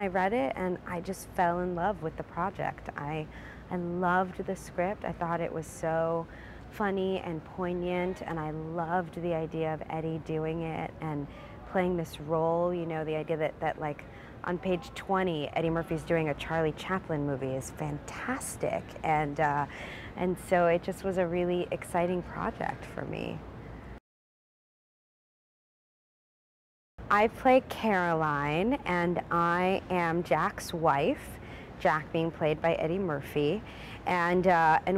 I read it and I just fell in love with the project. I loved the script. I thought it was so funny and poignant, and I loved the idea of Eddie doing it and playing this role. You know, the idea that like on page 20, Eddie Murphy's doing a Charlie Chaplin movie is fantastic, and so it just was a really exciting project for me. I play Caroline, and I am Jack's wife, Jack being played by Eddie Murphy. And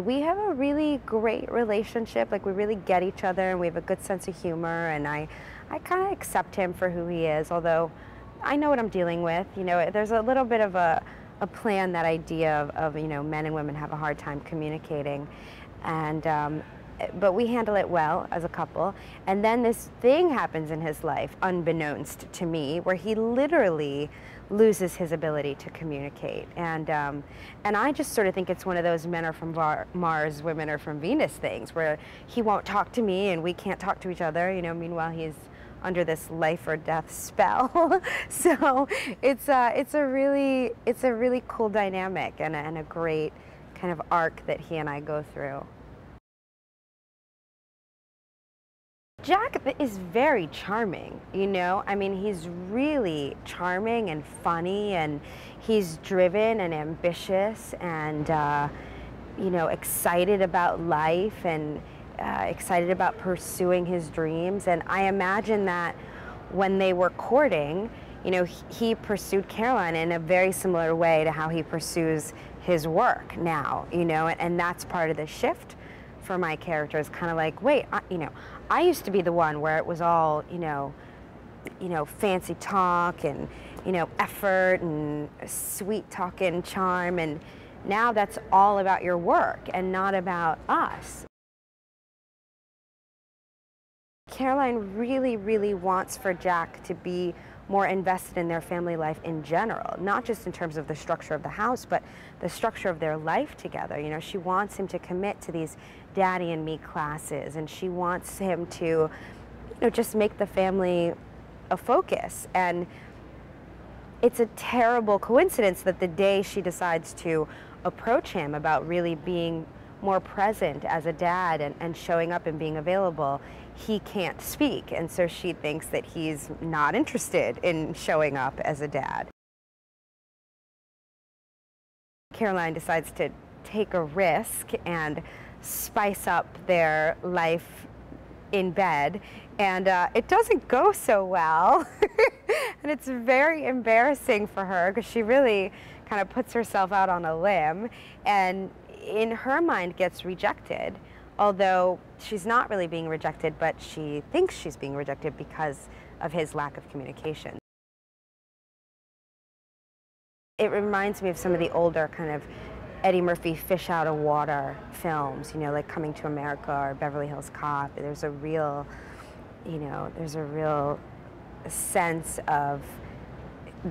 we have a really great relationship. Like, we really get each other, and we have a good sense of humor, and I kind of accept him for who he is, although I know what I'm dealing with. You know, there's a little bit of a plan, that idea of, you know, men and women have a hard time communicating. And but we handle it well as a couple. And then this thing happens in his life, unbeknownst to me, where he literally loses his ability to communicate. And I just sort of think it's one of those men are from Mars, women are from Venus things, where he won't talk to me and we can't talk to each other, you know, meanwhile he's under this life or death spell. So it's a really cool dynamic, and a great kind of arc that he and I go through. Jack is very charming, you know? I mean, he's really charming and funny, and he's driven and ambitious and, you know, excited about life, and excited about pursuing his dreams. And I imagine that when they were courting, you know, he pursued Caroline in a very similar way to how he pursues his work now, you know? And that's part of the shift for my character, is kind of like, wait, you know, I used to be the one where it was all, you know, fancy talk and, you know, effort and sweet talk and charm, and now that's all about your work and not about us. Caroline really, really wants for Jack to be more invested in their family life in general, not just in terms of the structure of the house, but the structure of their life together. You know, she wants him to commit to these Daddy and Me classes, and she wants him to, you know, just make the family a focus. And it's a terrible coincidence that the day she decides to approach him about really being more present as a dad and showing up and being available, he can't speak, and so she thinks that he's not interested in showing up as a dad. Caroline decides to take a risk and spice up their life in bed, and it doesn't go so well. And it's very embarrassing for her, because she really kind of puts herself out on a limb, and in her mind gets rejected, although she's not really being rejected, but she thinks she's being rejected because of his lack of communication. It reminds me of some of the older kind of Eddie Murphy fish out of water films, you know, like Coming to America or Beverly Hills Cop. There's a real, you know, there's a real sense of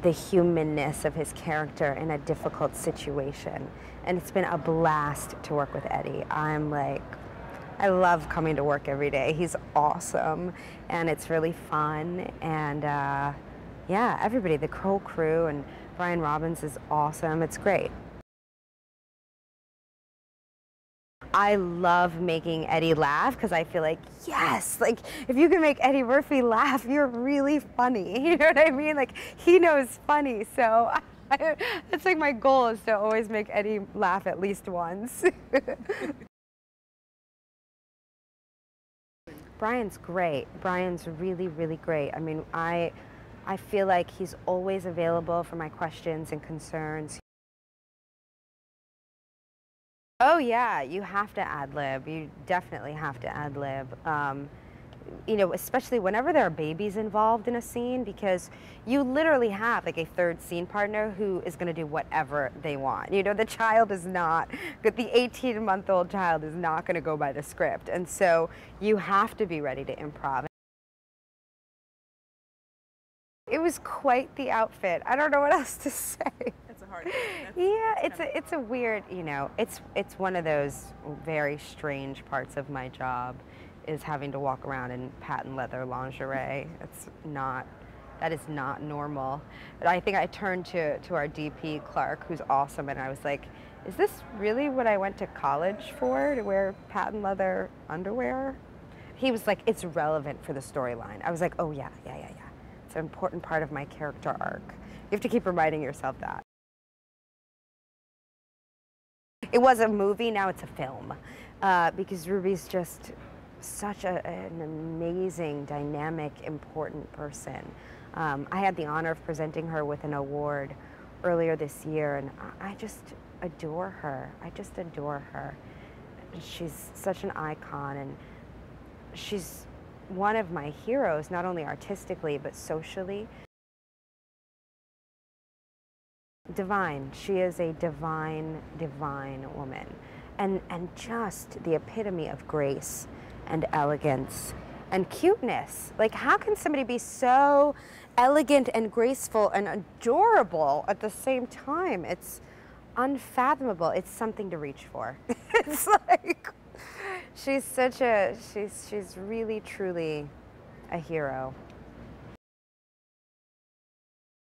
the humanness of his character in a difficult situation. And it's been a blast to work with Eddie. I love coming to work every day. He's awesome, and it's really fun. And yeah, everybody, the whole crew, and Brian Robbins is awesome. It's great. I love making Eddie laugh, because I feel like, yes, like if you can make Eddie Murphy laugh, you're really funny. You know what I mean? Like, he knows funny, so that's like my goal, is to always make Eddie laugh at least once. Brian's great. Brian's really, really great. I mean, I feel like he's always available for my questions and concerns. Oh yeah, you have to ad-lib. You definitely have to ad-lib. You know, especially whenever there are babies involved in a scene, because you literally have like a third scene partner who is going to do whatever they want. You know, the child is not, the 18-month-old child is not going to go by the script, and so you have to be ready to improv. It was quite the outfit. I don't know what else to say. It's a hard Yeah, it's a weird, you know, it's one of those very strange parts of my job, is having to walk around in patent leather lingerie. that is not normal. But I think I turned to our DP, Clark, who's awesome, and I was like, is this really what I went to college for, to wear patent leather underwear? He was like, it's relevant for the storyline. I was like, oh yeah. It's an important part of my character arc. You have to keep reminding yourself that. It was a movie, now it's a film, because Ruby's just such an amazing, dynamic, important person. I had the honor of presenting her with an award earlier this year, and I just adore her. I just adore her. She's such an icon, and she's one of my heroes, not only artistically, but socially. Devine, she is a divine woman, and just the epitome of grace and elegance and cuteness. Like, how can somebody be so elegant and graceful and adorable at the same time? It's unfathomable. It's something to reach for. It's like, she's really, truly a hero.